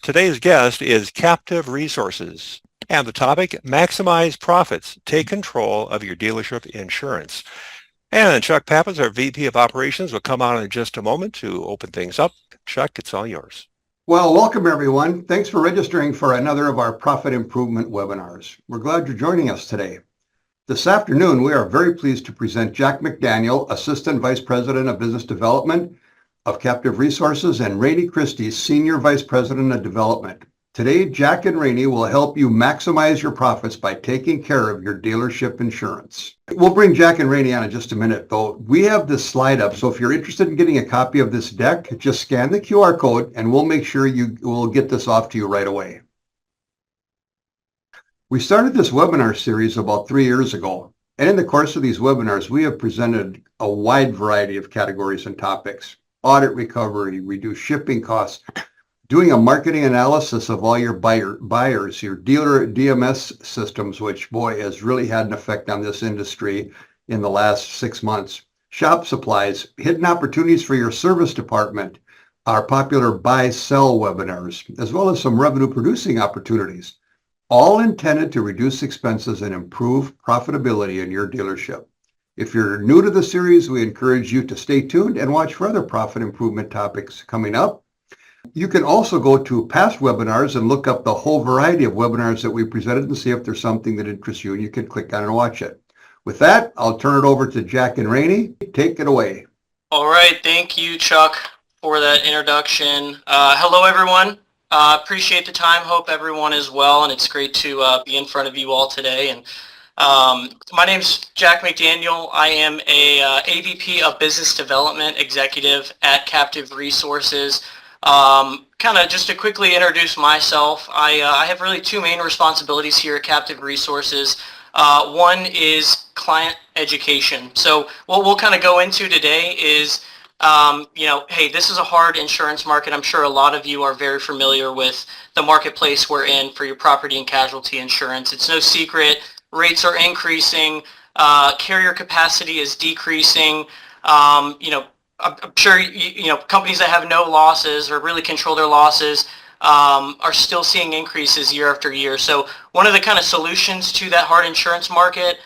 Today's guest is Captive Resources, and the topic, maximize profits, take control of your dealership insurance. And Chuck Pappas, our VP of Operations, will come on in just a moment to open things up. Chuck, it's all yours. Well, welcome everyone. Thanks for registering for another of our profit improvement webinars. We're glad you're joining us today. This afternoon, we are very pleased to present Jack McDaniel, Assistant Vice President of Business Development of Captive Resources, and Rainey Christie, Senior Vice President of Development. Today, Jack and Rainey will help you maximize your profits by taking care of your dealership insurance. We'll bring Jack and Rainey on in just a minute, though. We have this slide up, so if you're interested in getting a copy of this deck, just scan the QR code and we'll make sure you will get this off to you right away. We started this webinar series about 3 years ago, and in the course of these webinars, we have presented a wide variety of categories and topics: audit recovery, reduced shipping costs, doing a marketing analysis of all your buyers, your dealer DMS systems, which, boy, has really had an effect on this industry in the last 6 months, shop supplies, hidden opportunities for your service department, our popular buy-sell webinars, as well as some revenue-producing opportunities, all intended to reduce expenses and improve profitability in your dealership. If you're new to the series, we encourage you to stay tuned and watch for other profit improvement topics coming up. You can also go to past webinars and look up the whole variety of webinars that we presented and see if there's something that interests you, and you can click on and watch it. With that, I'll turn it over to Jack and Rainey. Take it away. All right. Thank you, Chuck, for that introduction. Hello, everyone. Appreciate the time. Hope everyone is well, and it's great to be in front of you all today. And my name's Jack McDaniel. I am a AVP of Business Development Executive at Captive Resources. Kind of just to quickly introduce myself, I have really two main responsibilities here at Captive Resources. One is client education. So what we'll kind of go into today is hey, this is a hard insurance market. I'm sure a lot of you are very familiar with the marketplace we're in for your property and casualty insurance. It's no secret. Rates are increasing. Carrier capacity is decreasing. I'm sure companies that have no losses or really control their losses are still seeing increases year after year. So one of the kind of solutions to that hard insurance market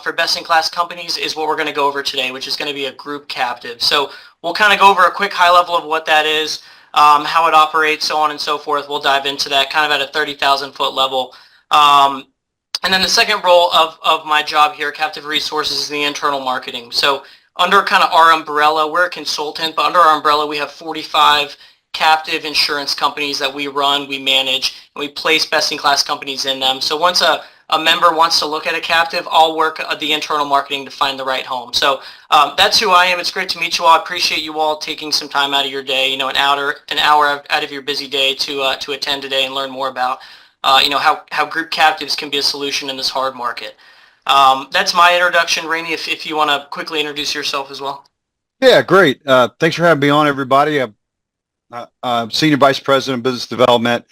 for best-in-class companies is what we're going to go over today, which is going to be a group captive. So we'll kind of go over a quick high level of what that is, how it operates, so on and so forth. We'll dive into that kind of at a 30,000-foot level. And then the second role of my job here at Captive Resources is the internal marketing. So under kind of our umbrella, we're a consultant, but under our umbrella, we have 45 captive insurance companies that we run, we manage, and we place best-in-class companies in them. So once a member wants to look at a captive, I'll work the internal marketing to find the right home. So that's who I am. It's great to meet you all. I appreciate you all taking some time out of your day, an hour out of your busy day to attend today and learn more about, how group captives can be a solution in this hard market. That's my introduction. Rainey, if you want to quickly introduce yourself as well. Yeah, great. Thanks for having me on, everybody. I'm Senior Vice President of Business Development.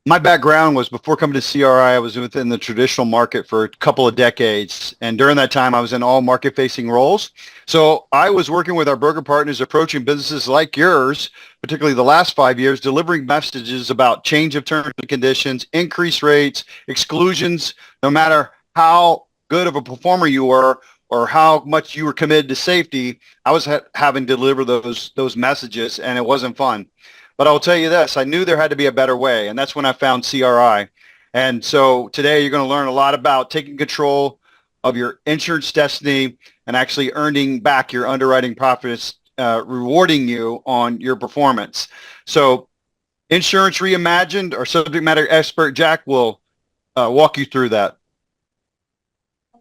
My background was, before coming to CRI, I was within the traditional market for a couple of decades. And during that time, I was in all market-facing roles. So I was working with our broker partners, approaching businesses like yours, particularly the last 5 years, delivering messages about change of terms and conditions, increased rates, exclusions, no matter how good of a performer you were or how much you were committed to safety. I was having to deliver those messages, and it wasn't fun. But I'll tell you this, I knew there had to be a better way, and that's when I found CRI. And so today you're going to learn a lot about taking control of your insurance destiny and actually earning back your underwriting profits, rewarding you on your performance. So Insurance Reimagined, our subject matter expert, Jack, will walk you through that.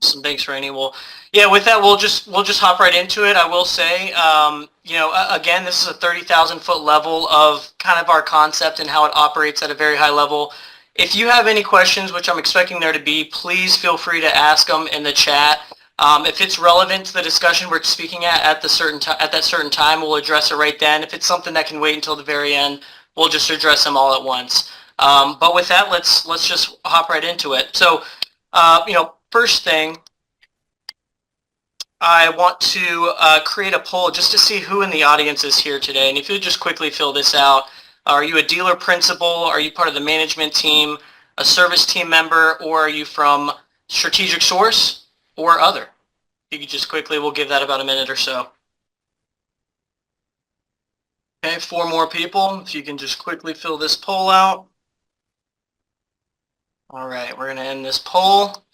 Awesome. Thanks, Rainey. Well, yeah, with that, we'll just hop right into it. I will say, again, this is a 30,000-foot level of kind of our concept and how it operates at a very high level. If you have any questions, which I'm expecting there to be, please feel free to ask them in the chat. If it's relevant to the discussion we're speaking at that certain time, we'll address it right then. If it's something that can wait until the very end, we'll just address them all at once. But with that, let's just hop right into it. So, first thing, I want to create a poll just to see who in the audience is here today. And if you would just quickly fill this out, Are you a dealer principal? Are you part of the management team, a service team member, or are you from StrategicSource or other? You could just quickly, we'll give that about a minute or so. Okay, 4 more people. If you can just quickly fill this poll out. All right, we're going to end this poll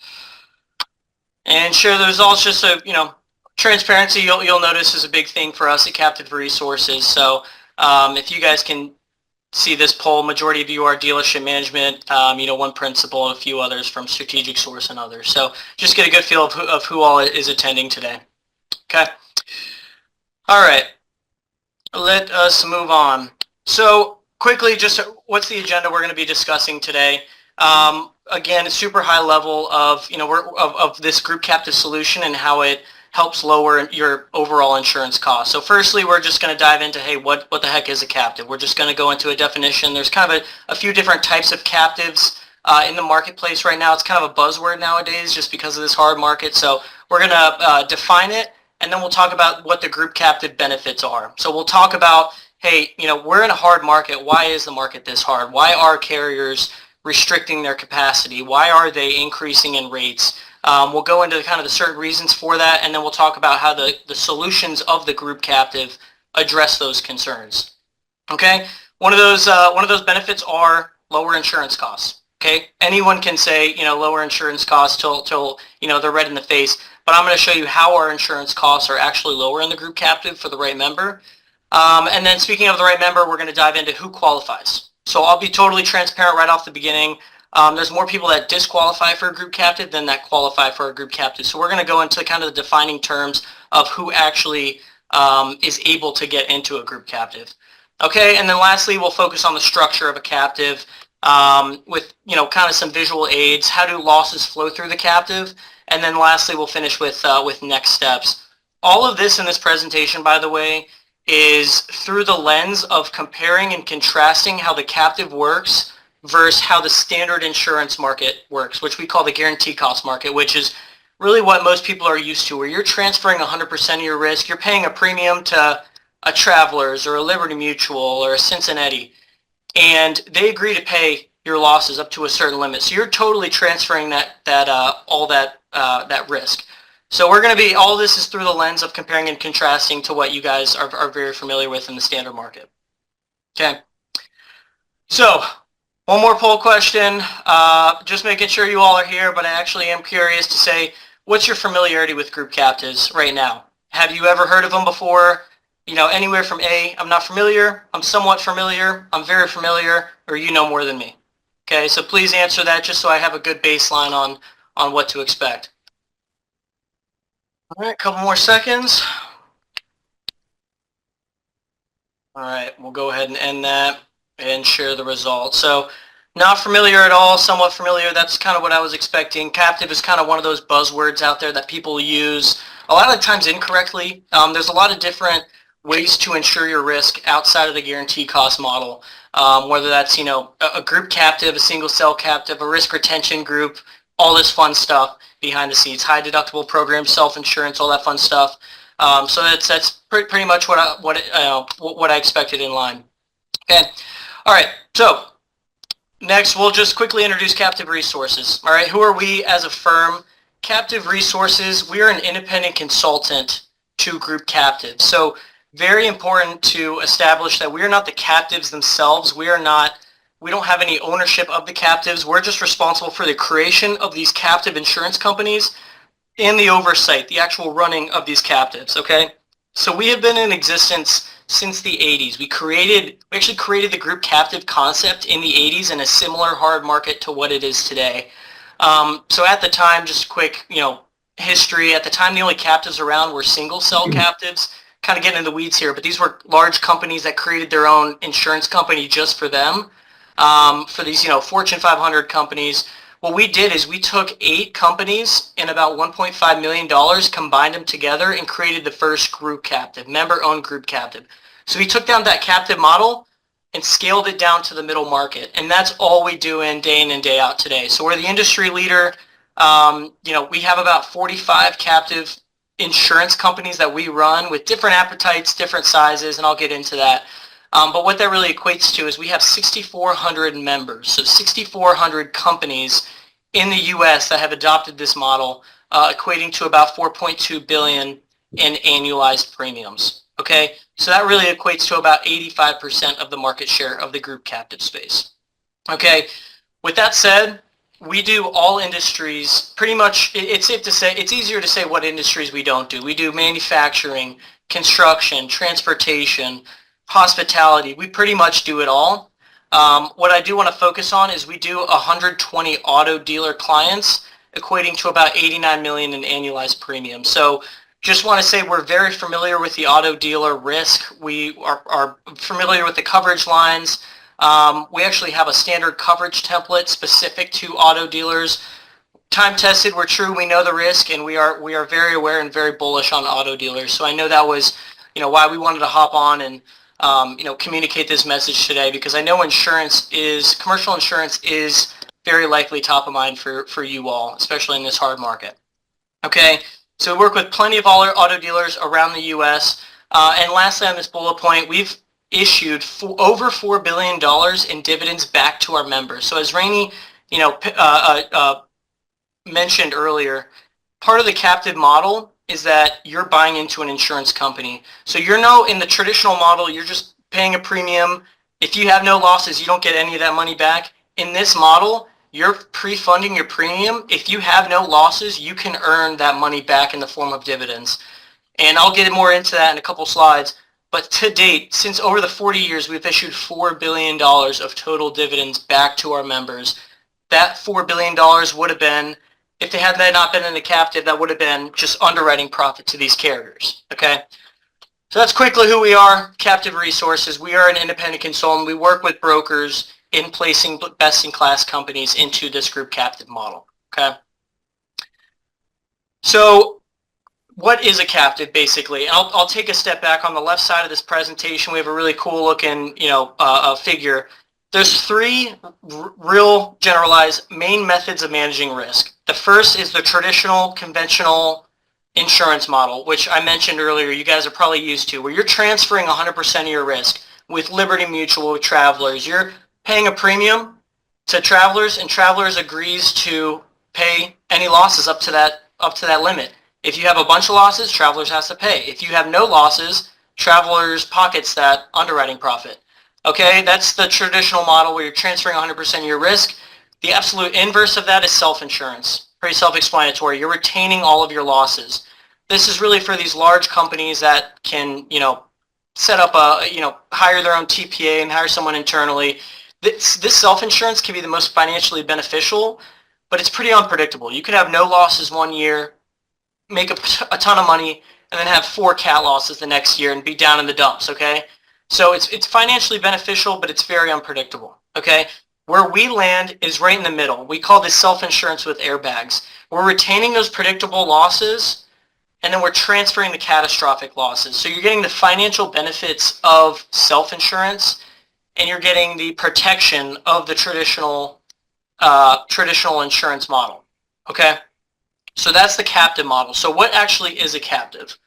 and share the results. Just so transparency, you'll notice is a big thing for us at Captive Resources. So if you guys can see this poll, majority of you are dealership management, one principal and a few others from StrategicSource and others. So just get a good feel of who all is attending today. Okay. All right. Let us move on. So quickly, just what's the agenda we're going to be discussing today? Again, a super high level of, of this group captive solution and how it helps lower your overall insurance costs. So firstly, we're just going to dive into, hey, what the heck is a captive? We're just going to go into a definition. There's kind of a few different types of captives in the marketplace right now. It's kind of a buzzword nowadays just because of this hard market. So we're going to define it, and then we'll talk about what the group captive benefits are. So we'll talk about, hey, we're in a hard market. Why is the market this hard? Why are carriers restricting their capacity? Why are they increasing in rates? We'll go into kind of the certain reasons for that, and then we'll talk about how the solutions of the group captive address those concerns. Okay, one of those benefits are lower insurance costs. Okay, anyone can say lower insurance costs till they're red in the face, but I'm going to show you how our insurance costs are actually lower in the group captive for the right member. And then speaking of the right member, we're going to dive into who qualifies. So I'll be totally transparent right off the beginning. There's more people that disqualify for a group captive than that qualify for a group captive. So we're going to go into kind of the defining terms of who actually is able to get into a group captive. Okay, and then lastly, we'll focus on the structure of a captive with kind of some visual aids. How do losses flow through the captive? And then lastly, we'll finish with next steps. All of this in this presentation, by the way, is through the lens of comparing and contrasting how the captive works versus how the standard insurance market works, which we call the guarantee cost market, which is really what most people are used to, where you're transferring 100% of your risk. You're paying a premium to a Travelers or a Liberty Mutual or a Cincinnati, and they agree to pay your losses up to a certain limit. So you're totally transferring all that risk. So we're going to be, all this is through the lens of comparing and contrasting to what you guys are very familiar with in the standard market. Okay. So one more poll question, just making sure you all are here, but I actually am curious to say, what's your familiarity with group captives right now? Have you ever heard of them before? Anywhere from A, I'm not familiar, I'm somewhat familiar, I'm very familiar, or you know more than me. Okay, so please answer that just so I have a good baseline on what to expect. All right, a couple more seconds. All right, we'll go ahead and end that and share the results. So not familiar at all, somewhat familiar, that's kind of what I was expecting. Captive is kind of one of those buzzwords out there that people use a lot of times incorrectly. There's a lot of different ways to insure your risk outside of the guarantee cost model, whether that's a group captive, a single cell captive, a risk retention group, all this fun stuff behind the scenes, high deductible programs, self-insurance, all that fun stuff. So that's pretty much what I expected in line. Okay, all right. So next, we'll just quickly introduce Captive Resources. All right, who are we as a firm? Captive Resources, we are an independent consultant to group captives. So very important to establish that we are not the captives themselves. We don't have any ownership of the captives. We're just responsible for the creation of these captive insurance companies and the oversight, the actual running of these captives, okay? So we have been in existence since the 80s. We actually created the group captive concept in the 80s in a similar hard market to what it is today. So at the time, just quick, history, at the time the only captives around were single cell captives. Kind of getting in the weeds here, but these were large companies that created their own insurance company just for them. For these, Fortune 500 companies, what we did is we took 8 companies and about $1.5 million, combined them together, and created the first group captive, member-owned group captive. So we took down that captive model and scaled it down to the middle market, and that's all we do day in and day out today. So we're the industry leader. We have about 45 captive insurance companies that we run with different appetites, different sizes, and I'll get into that. But what that really equates to is we have 6,400 members, so 6,400 companies in the U.S. that have adopted this model, equating to about $4.2 billion in annualized premiums. Okay, so that really equates to about 85% of the market share of the group captive space. Okay, with that said, we do all industries pretty much. It's safe to say, it's easier to say what industries we don't do. We do manufacturing, construction, transportation, hospitality. We pretty much do it all. What I do want to focus on is we do 120 auto dealer clients, equating to about 89 million in annualized premium. So just want to say we're very familiar with the auto dealer risk. We are familiar with the coverage lines. We actually have a standard coverage template specific to auto dealers. Time tested, we're true, we know the risk, and we are very aware and very bullish on auto dealers. So I know that was, why we wanted to hop on and communicate this message today, because I know commercial insurance is very likely top of mind for you all, especially in this hard market. Okay, so we work with plenty of auto dealers around the U.S. And lastly on this bullet point, we've issued over $4 billion in dividends back to our members. So as Rainey, mentioned earlier, part of the captive model is that you're buying into an insurance company. So in the traditional model, you're just paying a premium. If you have no losses, you don't get any of that money back. In this model, you're pre-funding your premium. If you have no losses, you can earn that money back in the form of dividends. And I'll get more into that in a couple slides. But to date, since over the 40 years, we've issued $4 billion of total dividends back to our members. That $4 billion would have been, if they had not been in the captive, that would have been just underwriting profit to these carriers. Okay? So that's quickly who we are, Captive Resources. We are an independent consultant. We work with brokers in placing best-in-class companies into this group captive model. Okay? So what is a captive, basically? I'll take a step back. On the left side of this presentation, we have a really cool looking, figure. There's three real generalized main methods of managing risk. The first is the traditional, conventional insurance model, which I mentioned earlier, you guys are probably used to, where you're transferring 100% of your risk with Liberty Mutual, with Travelers. You're paying a premium to Travelers, and Travelers agrees to pay any losses up to that limit. If you have a bunch of losses, Travelers has to pay. If you have no losses, Travelers pockets that underwriting profit. Okay, that's the traditional model where you're transferring 100% of your risk. The absolute inverse of that is self-insurance. Pretty self-explanatory. You're retaining all of your losses. This is really for these large companies that can, set up hire their own TPA and hire someone internally. This self-insurance can be the most financially beneficial, but it's pretty unpredictable. You could have no losses one year, make a ton of money, and then have 4 cat losses the next year and be down in the dumps, okay? So it's financially beneficial, but it's very unpredictable, okay? Where we land is right in the middle. We call this self-insurance with airbags. We're retaining those predictable losses, and then we're transferring the catastrophic losses. So you're getting the financial benefits of self-insurance, and you're getting the protection of the traditional insurance model, okay? So that's the captive model. So what actually is a captive?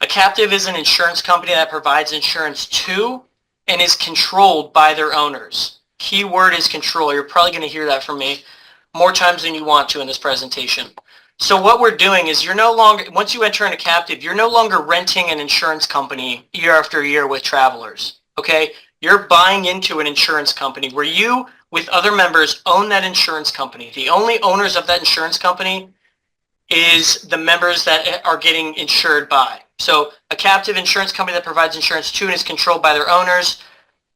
A captive is an insurance company that provides insurance to and is controlled by their owners. Key word is control. You're probably going to hear that from me more times than you want to in this presentation. So what we're doing is once you enter in a captive, you're no longer renting an insurance company year after year with Travelers, okay? You're buying into an insurance company where you, with other members, own that insurance company. The only owners of that insurance company is the members that are getting insured by. So a captive insurance company that provides insurance to and is controlled by their owners.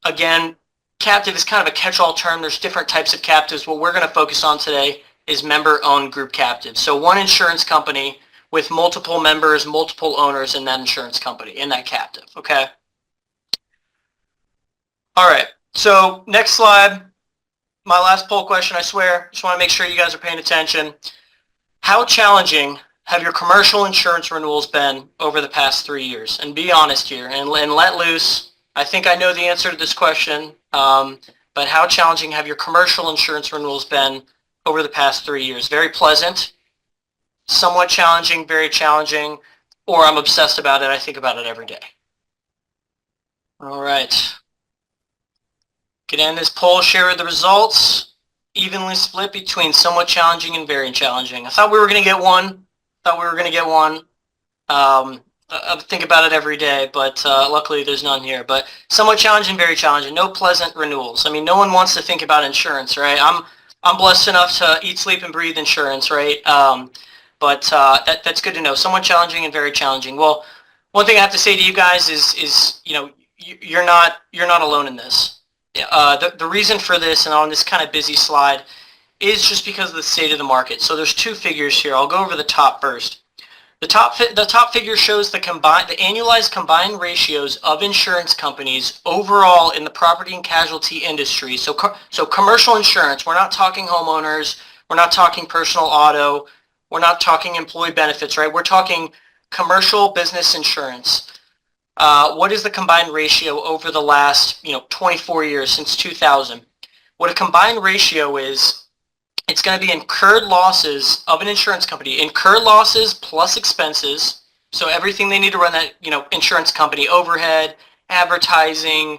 Again, captive is kind of a catch-all term. There's different types of captives. What we're going to focus on today is member-owned group captives. So one insurance company with multiple members, multiple owners in that insurance company, in that captive, okay? All right, so next slide. My last poll question, I swear. Just want to make sure you guys are paying attention. How challenging have your commercial insurance renewals been over the past 3 years? And be honest here and let loose. I think I know the answer to this question, but how challenging have your commercial insurance renewals been over the past 3 years? Very pleasant, somewhat challenging, very challenging, or I'm obsessed about it. I think about it every day. All right. Could end this poll, share the results, evenly split between somewhat challenging and very challenging. I thought we were going to get one. I think about it every day, but luckily there's none here. But somewhat challenging, very challenging. No pleasant renewals. I mean, no one wants to think about insurance, right? I'm blessed enough to eat, sleep, and breathe insurance, right? But that's good to know. Somewhat challenging and very challenging. Well, one thing I have to say to you guys is you're not alone in this. The reason for this, and on this kind of busy slide, is just because of the state of the market. So there's two figures here. I'll go over the top first. The top figure shows the annualized combined ratios of insurance companies overall in the property and casualty industry. So commercial insurance. We're not talking homeowners. We're not talking personal auto. We're not talking employee benefits, right? We're talking commercial business insurance. What is the combined ratio over the last 24 years since 2000? What a combined ratio is, it's going to be incurred losses of an insurance company, incurred losses plus expenses. So everything they need to run that insurance company, overhead, advertising,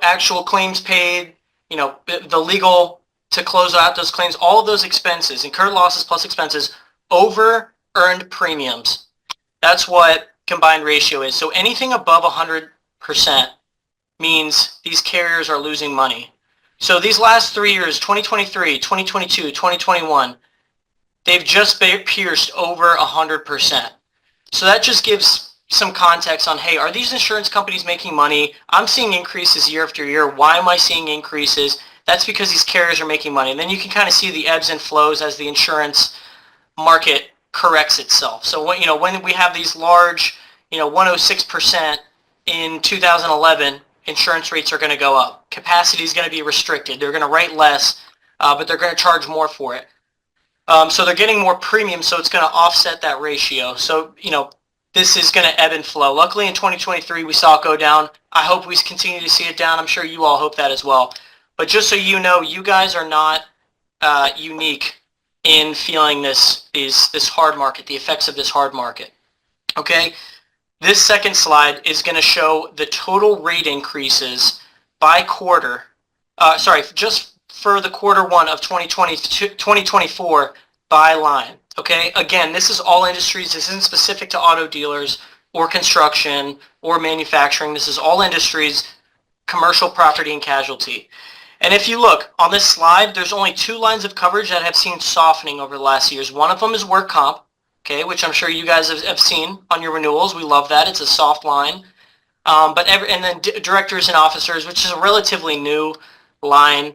actual claims paid, the legal to close out those claims, all of those expenses, incurred losses plus expenses over earned premiums. That's what combined ratio is. So anything above 100% means these carriers are losing money. So these last 3 years, 2023, 2022, 2021, they've just pierced over 100%. So that just gives some context on, hey, are these insurance companies making money? I'm seeing increases year after year. Why am I seeing increases? That's because these carriers are making money. And then you can kind of see the ebbs and flows as the insurance market corrects itself. So when we have these large, 106% in 2011, insurance rates are going to go up. Capacity is going to be restricted. They're going to write less, but they're going to charge more for it. So they're getting more premium, so it's going to offset that ratio. So, this is going to ebb and flow. Luckily, in 2023, we saw it go down. I hope we continue to see it down. I'm sure you all hope that as well. But just so you know, you guys are not unique in feeling this hard market, the effects of this hard market. Okay? This second slide is going to show the total rate increases by quarter. Just for the quarter one of 2024 by line. Okay, again, this is all industries. This isn't specific to auto dealers or construction or manufacturing. This is all industries, commercial, property, and casualty. And if you look on this slide, there's only two lines of coverage that have seen softening over the last years. One of them is work comp. Okay, which I'm sure you guys have seen on your renewals. We love that. It's a soft line. And then directors and officers, which is a relatively new line.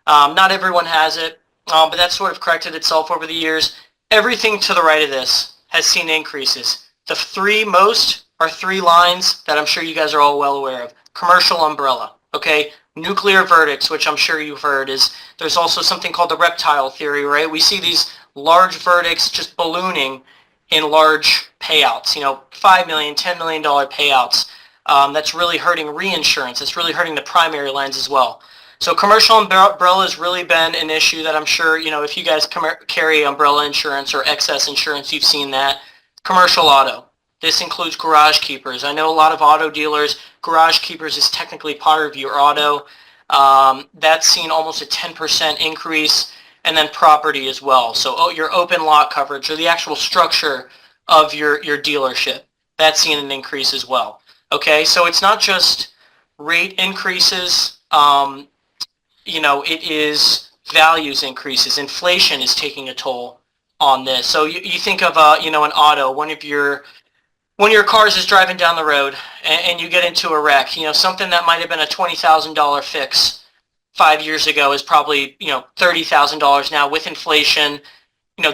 Not everyone has it, but that's sort of corrected itself over the years. Everything to the right of this has seen increases. The three most are three lines that I'm sure you guys are all well aware of. Commercial umbrella, okay? Nuclear verdicts, which I'm sure you've heard, there's also something called the reptile theory, right? We see these large verdicts just ballooning in large payouts, $5 million, $10 million payouts. That's really hurting reinsurance. It's really hurting the primary lines as well. So commercial umbrella has really been an issue that I'm sure, if you guys carry umbrella insurance or excess insurance, you've seen that. Commercial auto. This includes garage keepers. I know a lot of auto dealers, garage keepers is technically part of your auto. That's seen almost a 10% increase. And then property as well. So your open lot coverage or the actual structure of your dealership, that's seen an increase as well. Okay, so it's not just rate increases, it is values increases. Inflation is taking a toll on this. So you think of, an auto, one of your cars is driving down the road and you get into a wreck, something that might have been a $20,000 fix 5 years ago is probably, $30,000 now. With inflation,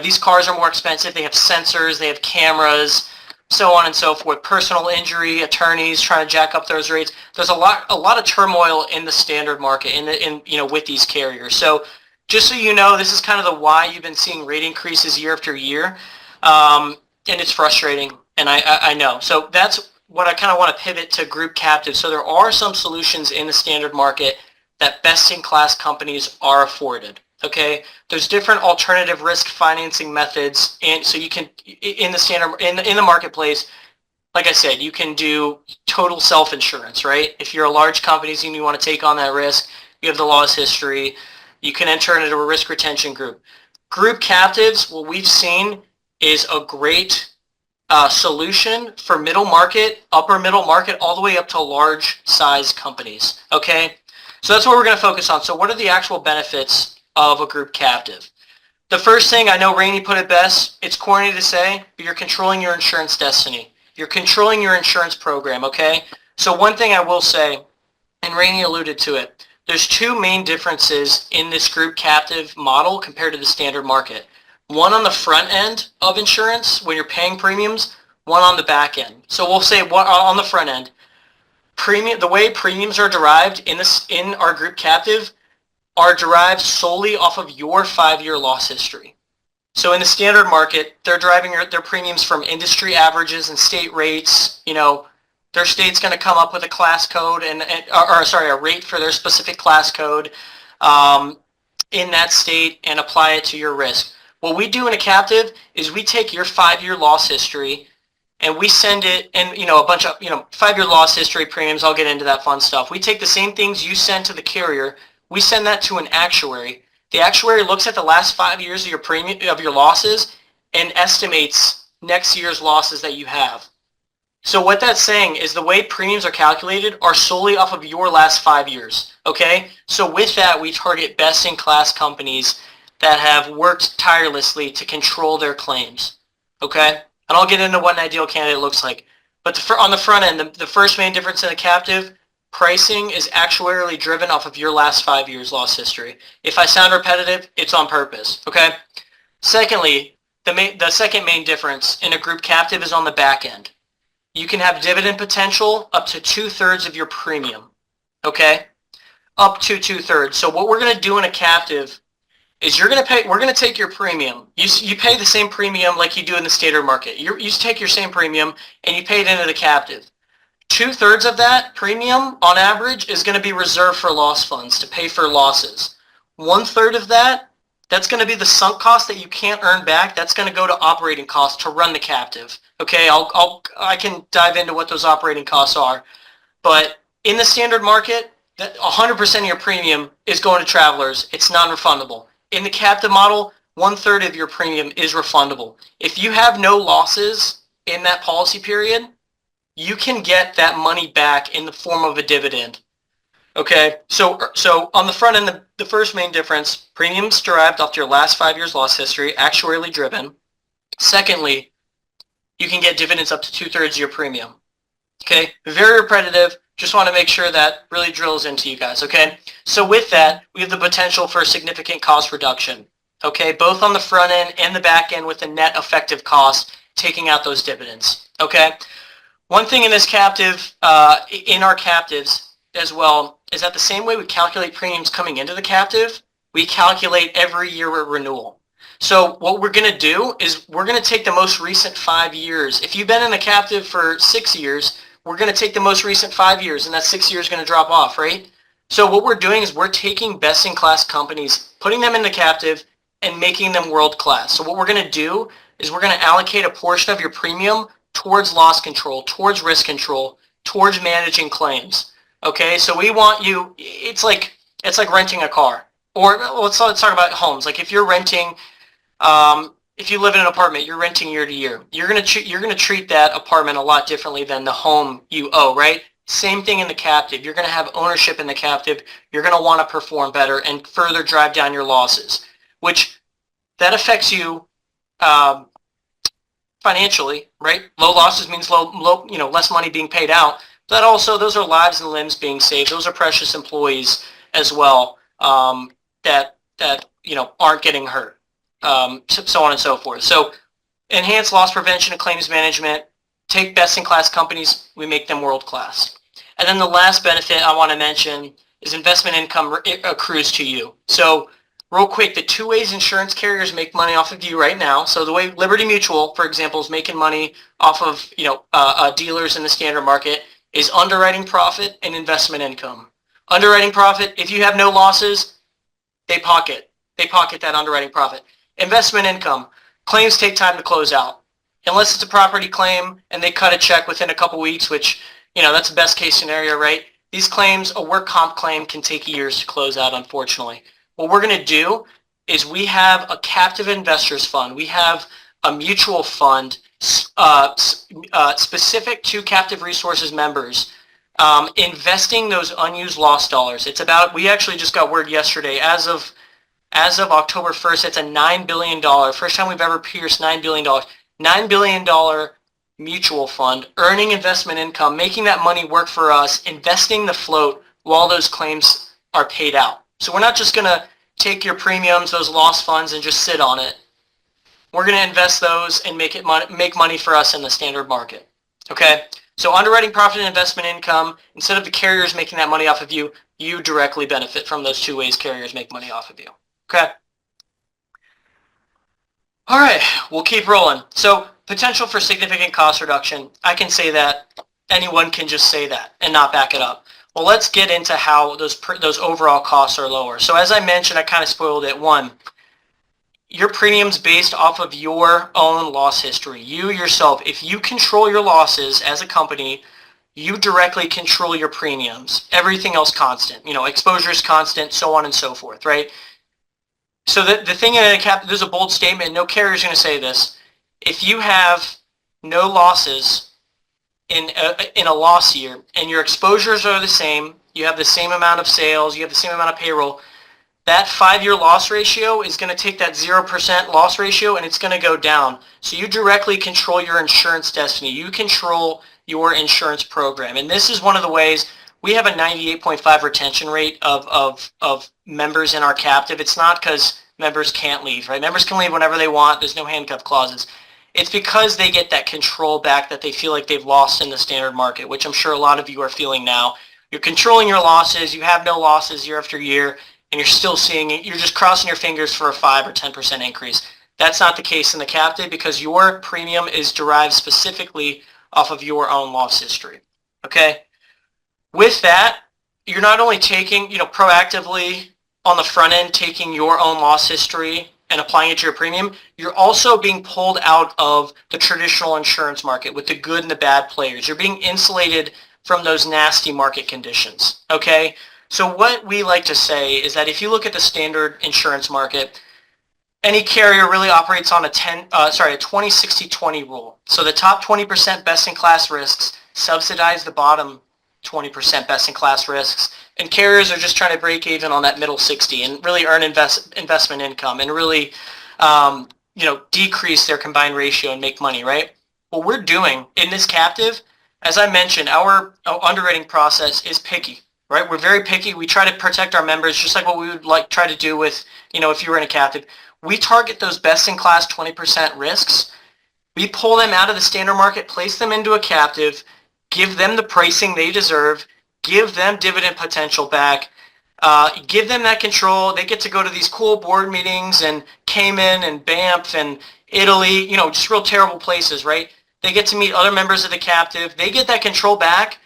these cars are more expensive. They have sensors, they have cameras, so on and so forth. Personal injury, attorneys trying to jack up those rates. There's a lot of turmoil in the standard market with these carriers. So just so you know, this is kind of the why you've been seeing rate increases year after year. And it's frustrating, and I know. So that's what I kind of want to pivot to group captive. So there are some solutions in the standard market that best-in-class companies are afforded. Okay, there's different alternative risk financing methods, and so you can in the marketplace. Like I said, you can do total self-insurance, right? If you're a large company and you want to take on that risk, you have the loss history, you can enter into a risk retention group. Group captives, what we've seen is a great solution for middle market, upper middle market, all the way up to large size companies, okay? So that's what we're going to focus on. So what are the actual benefits of a group captive? The first thing, I know Rainey put it best, it's corny to say, but you're controlling your insurance destiny. You're controlling your insurance program, okay? So one thing I will say, and Rainey alluded to it, there's two main differences in this group captive model compared to the standard market. One on the front end of insurance when you're paying premiums, one on the back end. So we'll say one on the front end. The way premiums are derived in our group captive are derived solely off of your 5-year loss history. So in the standard market, they're deriving their premiums from industry averages and state rates. You know, their state's going to come up with a class code a rate for their specific class code in that state and apply it to your risk. What we do in a captive is we take your 5-year loss history and we send it, and a bunch of 5-year loss history premiums. I'll get into that fun stuff. We take the same things you send to the carrier. We send that to an actuary. The actuary looks at the last 5 years of your losses and estimates next year's losses that you have. So what that's saying is the way premiums are calculated are solely off of your last 5 years. Okay? So with that, we target best-in-class companies that have worked tirelessly to control their claims. Okay? And I'll get into what an ideal candidate looks like. But on the front end, the first main difference in the captive, pricing is actuarially driven off of your last 5 years loss history. If I sound repetitive, it's on purpose, okay? Secondly, the second main difference in a group captive is on the back end. You can have dividend potential up to 2/3 of your premium, okay? Up to 2/3. So what we're going to do in a captive is we're going to take your premium. You pay the same premium like you do in the standard market. You take your same premium and you pay it into the captive. 2/3 of that premium, on average, is going to be reserved for loss funds to pay for losses. 1/3 of that's going to be the sunk cost that you can't earn back. That's going to go to operating costs to run the captive. Okay, I can dive into what those operating costs are. But in the standard market, 100% of your premium is going to travelers. It's non-refundable. In the captive model, 1/3 of your premium is refundable. If you have no losses in that policy period, you can get that money back in the form of a dividend. Okay, so on the front end, the first main difference, premiums derived off your last 5 years loss history, actuarially driven. Secondly, you can get dividends up to 2/3 of your premium. Okay, very repetitive. Just want to make sure that really drills into you guys, okay? So with that, we have the potential for significant cost reduction, okay? Both on the front end and the back end with the net effective cost, taking out those dividends, okay? One thing in this captive, in our captives as well, is that the same way we calculate premiums coming into the captive, we calculate every year at renewal. So what we're going to do is we're going to take the most recent 5 years. If you've been in the captive for 6 years, we're going to take the most recent 5 years, and that 6 years is going to drop off, right? So what we're doing is we're taking best-in-class companies, putting them in the captive, and making them world-class. So what we're going to do is we're going to allocate a portion of your premium towards loss control, towards risk control, towards managing claims. Okay, so we want you, it's like renting a car. Or let's talk about homes. Like if you're renting, if you live in an apartment, you're renting year to year. You're gonna treat that apartment a lot differently than the home you owe, right? Same thing in the captive. You're gonna have ownership in the captive. You're gonna want to perform better and further drive down your losses, which that affects you financially, right? Low losses means less money being paid out. But also, those are lives and limbs being saved. Those are precious employees as well that aren't getting hurt. So on and so forth. So enhance loss prevention and claims management, take best-in-class companies, we make them world-class. And then the last benefit I want to mention is investment income accrues to you. So real quick, the two ways insurance carriers make money off of you right now. So the way Liberty Mutual, for example, is making money off of dealers in the standard market is underwriting profit and investment income. Underwriting profit, if you have no losses, they pocket that underwriting profit. Investment income, claims take time to close out. Unless it's a property claim and they cut a check within a couple weeks, which, that's the best case scenario, right? these claims, a work comp claim can take years to close out, unfortunately. What we're going to do is we have a captive investors fund. We have a mutual fund specific to Captive Resources members, investing those unused loss dollars. It's about, we actually just got word yesterday, as of October 1st, it's a $9 billion, first time we've ever pierced $9 billion, $9 billion mutual fund, earning investment income, making that money work for us, investing the float while those claims are paid out. So we're not just going to take your premiums, those loss funds, and just sit on it. We're going to invest those and make money for us in the standard market. Okay? So underwriting profit and investment income, instead of the carriers making that money off of you, you directly benefit from those two ways carriers make money off of you. Okay? All right, we'll keep rolling. So potential for significant cost reduction. I can say that. Anyone can just say that and not back it up. Well, let's get into how those overall costs are lower. So as I mentioned, I kind of spoiled it. One, your premium's based off of your own loss history. You yourself, if you control your losses as a company, you directly control your premiums. Everything else constant. You know, exposure is constant, so on and so forth, right? So the thing in a cap, there's a bold statement, no carrier is going to say this. If you have no losses in a loss year and your exposures are the same, you have the same amount of sales, you have the same amount of payroll, that 5-year loss ratio is going to take that 0% loss ratio and it's going to go down. So you directly control your insurance destiny. You control your insurance program. And this is one of the ways we have a 98.5 retention rate of members in our captive. It's not because members can't leave, right? Members can leave whenever they want. There's no handcuff clauses. It's because they get that control back that they feel like they've lost in the standard market, which I'm sure a lot of you are feeling now. You're controlling your losses. You have no losses year after year, and you're still seeing it. You're just crossing your fingers for a 5 or 10% increase. That's not the case in the captive because your premium is derived specifically off of your own loss history. Okay? With that, you're not only taking, proactively on the front end, taking your own loss history and applying it to your premium, you're also being pulled out of the traditional insurance market with the good and the bad players. You're being insulated from those nasty market conditions, okay? So what we like to say is that if you look at the standard insurance market, any carrier really operates on a 20-60-20 rule. So the top 20% best-in-class risks subsidize the bottom 20% best-in-class risks, and carriers are just trying to break even on that middle 60 and really earn investment income and really, decrease their combined ratio and make money, right? What we're doing in this captive, as I mentioned, our underwriting process is picky, right? We're very picky. We try to protect our members just like what we would try to do with, if you were in a captive. We target those best-in-class 20% risks. We pull them out of the standard market, place them into a captive, give them the pricing they deserve, give them dividend potential back, give them that control. They get to go to these cool board meetings in Cayman and Banff and Italy, just real terrible places, right? They get to meet other members of the captive. They get that control back.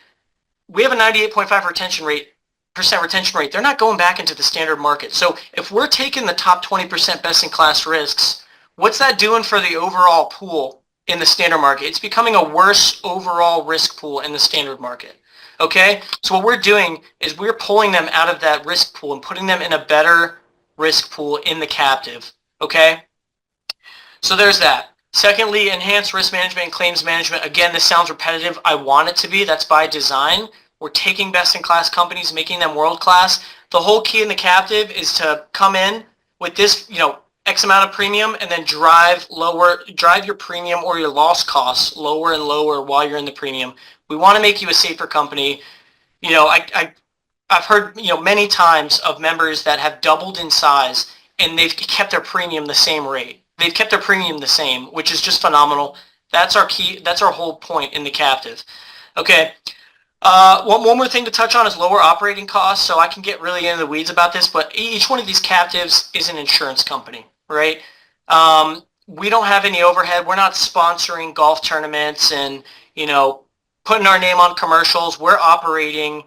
We have a 98.5% retention rate. They're not going back into the standard market. So if we're taking the top 20% best-in-class risks, what's that doing for the overall pool in the standard market? It's becoming a worse overall risk pool in the standard market. Okay? So what we're doing is we're pulling them out of that risk pool and putting them in a better risk pool in the captive. Okay? So there's that. Secondly, enhanced risk management and claims management. Again, this sounds repetitive. I want it to be. That's by design. We're taking best-in-class companies, making them world-class. The whole key in the captive is to come in with this, X amount of premium and then drive your premium or your loss costs lower and lower while you're in the premium. We want to make you a safer company. I've heard, many times of members that have doubled in size and they've kept their premium the same rate. They've kept their premium the same, which is just phenomenal. That's our key. That's our whole point in the captive. Okay. One more thing to touch on is lower operating costs. So I can get really into the weeds about this, but each one of these captives is an insurance company, right? We don't have any overhead. We're not sponsoring golf tournaments and, putting our name on commercials. We're operating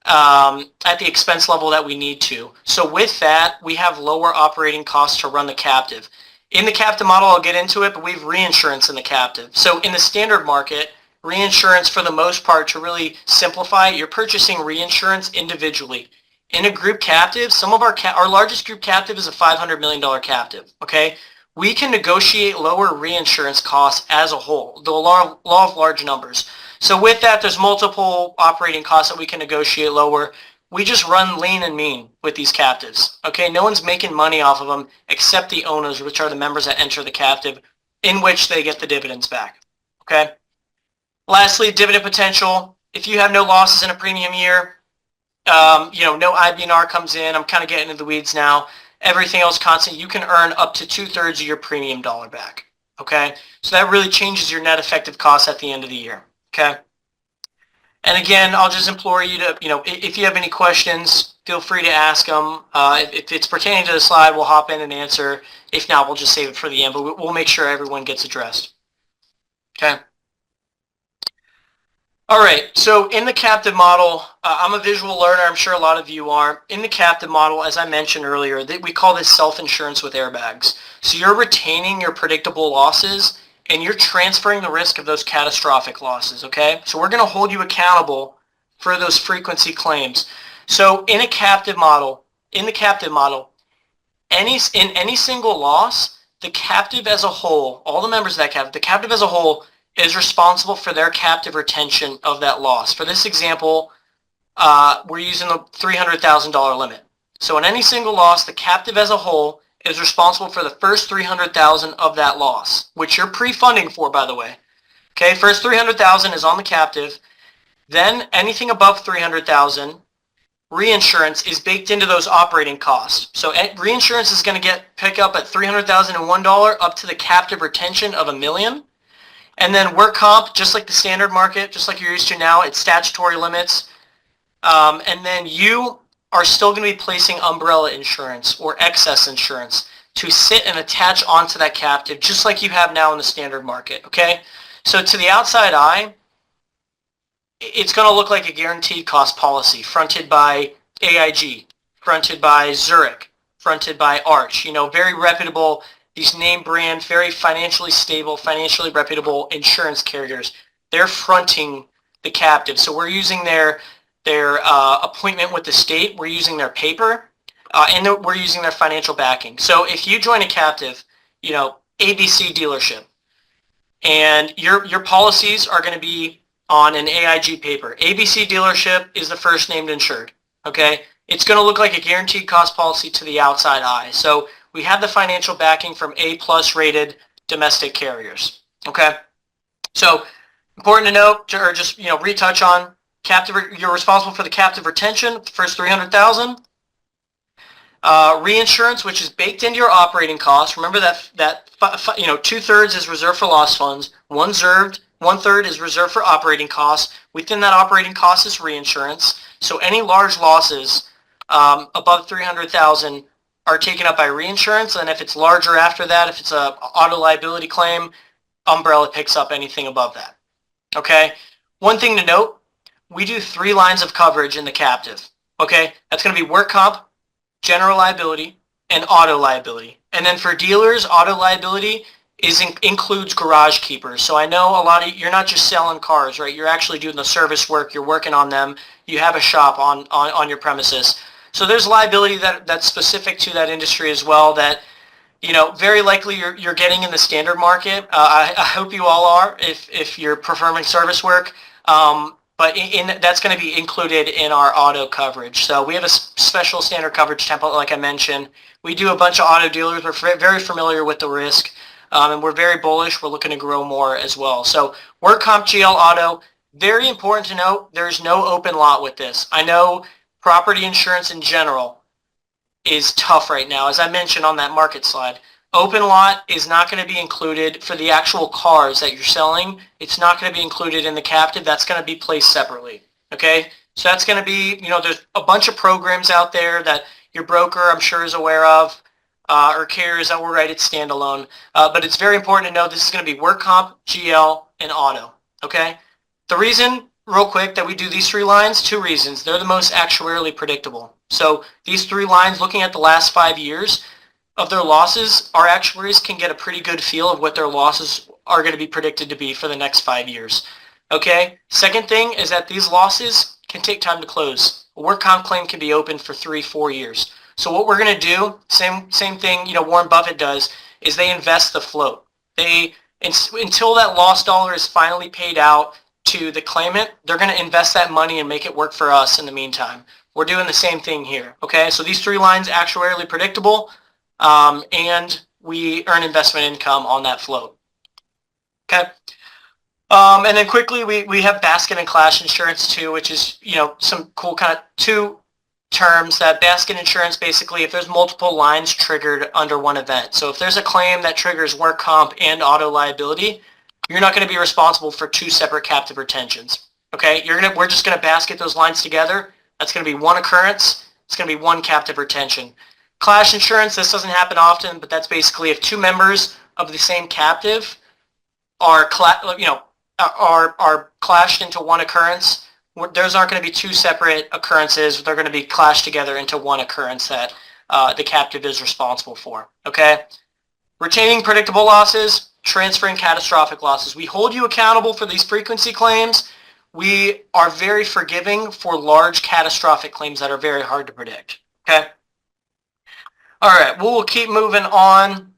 at the expense level that we need to. So with that, we have lower operating costs to run the captive. In the captive model, I'll get into it, but we have reinsurance in the captive. So in the standard market, reinsurance for the most part, to really simplify it, you're purchasing reinsurance individually. In a group captive, some of our largest group captive is a $500 million captive, okay? We can negotiate lower reinsurance costs as a whole, the law of large numbers. So with that, there's multiple operating costs that we can negotiate lower. We just run lean and mean with these captives, okay? No one's making money off of them except the owners, which are the members that enter the captive, in which they get the dividends back, okay? Lastly, dividend potential. If you have no losses in a premium year, no IBNR comes in. I'm kind of getting into the weeds now. Everything else constant, you can earn up to 2/3 of your premium dollar back, okay? So that really changes your net effective cost at the end of the year, okay? And again, I'll just implore you to, if you have any questions, feel free to ask them. If it's pertaining to the slide, we'll hop in and answer. If not, we'll just save it for the end, but we'll make sure everyone gets addressed, okay? All right, so in the captive model, I'm a visual learner. I'm sure a lot of you are. In the captive model, as I mentioned earlier, we call this self-insurance with airbags. So you're retaining your predictable losses and you're transferring the risk of those catastrophic losses, okay? So we're going to hold you accountable for those frequency claims. So in the captive model, in any single loss, the captive as a whole, all the members of that captive, the captive as a whole is responsible for their captive retention of that loss. For this example, we're using the $300,000 limit. So in any single loss, the captive as a whole is responsible for the first $300,000 of that loss, which you're pre-funding for, by the way. Okay, first $300,000 is on the captive. Then anything above $300,000, reinsurance is baked into those operating costs. So reinsurance is going to pick up at $300,001 up to the captive retention of $1 million. And then work comp, just like the standard market, just like you're used to now, it's statutory limits. And then you are still going to be placing umbrella insurance or excess insurance to sit and attach onto that captive, just like you have now in the standard market, okay? So to the outside eye, it's going to look like a guaranteed cost policy fronted by AIG, fronted by Zurich, fronted by Arch, very reputable. These name brand, very financially stable, financially reputable insurance carriers, they're fronting the captive. So we're using their appointment with the state, we're using their paper, and we're using their financial backing. So if you join a captive, ABC dealership, and your policies are going to be on an AIG paper. ABC dealership is the first named insured, okay? It's going to look like a guaranteed cost policy to the outside eye. So we have the financial backing from A+ rated domestic carriers, okay? So important to note, or just, retouch on, captive, you're responsible for the captive retention, the first $300,000. Reinsurance, which is baked into your operating costs. Remember that 2/3 is reserved for loss funds, 1/3 is reserved for operating costs. Within that operating cost is reinsurance. So any large losses above $300,000 are taken up by reinsurance, and if it's larger after that, if it's a auto liability claim, umbrella picks up anything above that. Okay? One thing to note, we do 3 lines of coverage in the captive. Okay? That's going to be work comp, general liability, and auto liability. And then for dealers, auto liability includes garage keepers. So I know a lot of you're not just selling cars, right? You're actually doing the service work. You're working on them. You have a shop on your premises. So there's liability that's specific to that industry as well that, very likely you're getting in the standard market. I hope you all are if you're performing service work. But that's going to be included in our auto coverage. So we have a special standard coverage template, like I mentioned. We do a bunch of auto dealers. We're very familiar with the risk, and we're very bullish. We're looking to grow more as well. So work comp, GL, auto. Very important to note, there's no open lot with this. I know property insurance in general is tough right now. As I mentioned on that market slide, open lot is not going to be included for the actual cars that you're selling. It's not going to be included in the captive. That's going to be placed separately. Okay? So that's going to be, there's a bunch of programs out there that your broker, I'm sure, is aware of, or carriers that will write it standalone. But it's very important to know this is going to be work comp, GL, and auto. Okay? The reason, real quick, that we do these 3 lines, 2 reasons. They're the most actuarially predictable. So these 3 lines, looking at the last 5 years of their losses, our actuaries can get a pretty good feel of what their losses are going to be predicted to be for the next 5 years. Okay. Second thing is that these losses can take time to close. A work comp claim can be open for 3-4 years. So what we're going to do, same thing, Warren Buffett does, is they invest the float. Until that lost dollar is finally paid out to the claimant, they're going to invest that money and make it work for us in the meantime. We're doing the same thing here. Okay, so these 3 lines actuarially predictable, and we earn investment income on that float. Okay. And then quickly, we have basket and clash insurance too, which is, some cool kind of 2 terms. That basket insurance, basically, if there's multiple lines triggered under one event. So if there's a claim that triggers work comp and auto liability, you're not going to be responsible for 2 separate captive retentions. Okay, we're just going to basket those lines together. That's going to be 1 occurrence. It's going to be 1 captive retention. Clash insurance, this doesn't happen often, but that's basically if 2 members of the same captive are clashed into 1 occurrence, those aren't going to be 2 separate occurrences. They're going to be clashed together into 1 occurrence that the captive is responsible for. Okay? Retaining predictable losses, transferring catastrophic losses. We hold you accountable for these frequency claims. We are very forgiving for large catastrophic claims that are very hard to predict. Okay? All right, we'll keep moving on.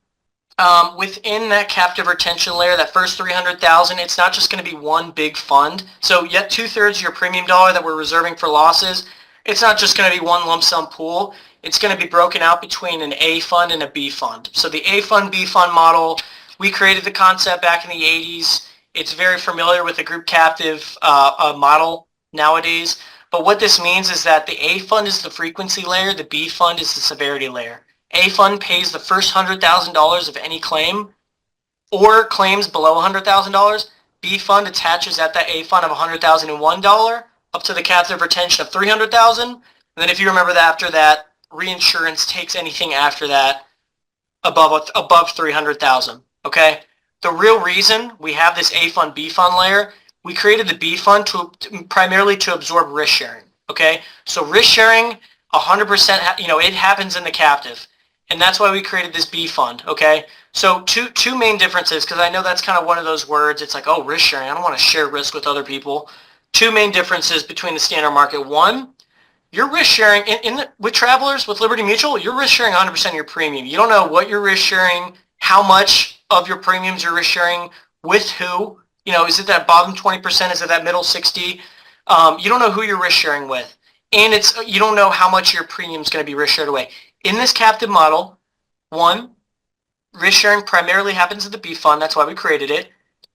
Within that captive retention layer, that first $300,000, it's not just going to be 1 big fund. So yet 2/3 of your premium dollar that we're reserving for losses, it's not just going to be 1 lump sum pool. It's going to be broken out between an A fund and a B fund. So the A fund, B fund model, we created the concept back in the 80s. It's very familiar with the group captive model nowadays. But what this means is that the A fund is the frequency layer, the B fund is the severity layer. A fund pays the first $100,000 of any claim or claims below $100,000. B fund attaches at that A fund of $100,001 up to the captive retention of $300,000. And then if you remember that after that, reinsurance takes anything after that above $300,000. Okay? The real reason we have this A fund, B fund layer, we created the B fund primarily to absorb risk sharing. Okay? So risk sharing, 100%, it happens in the captive. And that's why we created this B fund, okay? So two main differences, because I know that's kind of one of those words. It's like, oh, risk sharing. I don't want to share risk with other people. 2 main differences between the standard market. 1, you're risk sharing with Travelers, with Liberty Mutual, you're risk sharing 100% of your premium. You don't know what you're risk sharing, how much of your premiums you're risk sharing, with who. Is it that bottom 20%? Is it that middle 60? You don't know who you're risk sharing with. And you don't know how much your premium is going to be risk shared away. In this captive model, 1, risk sharing primarily happens at the B fund. That's why we created it.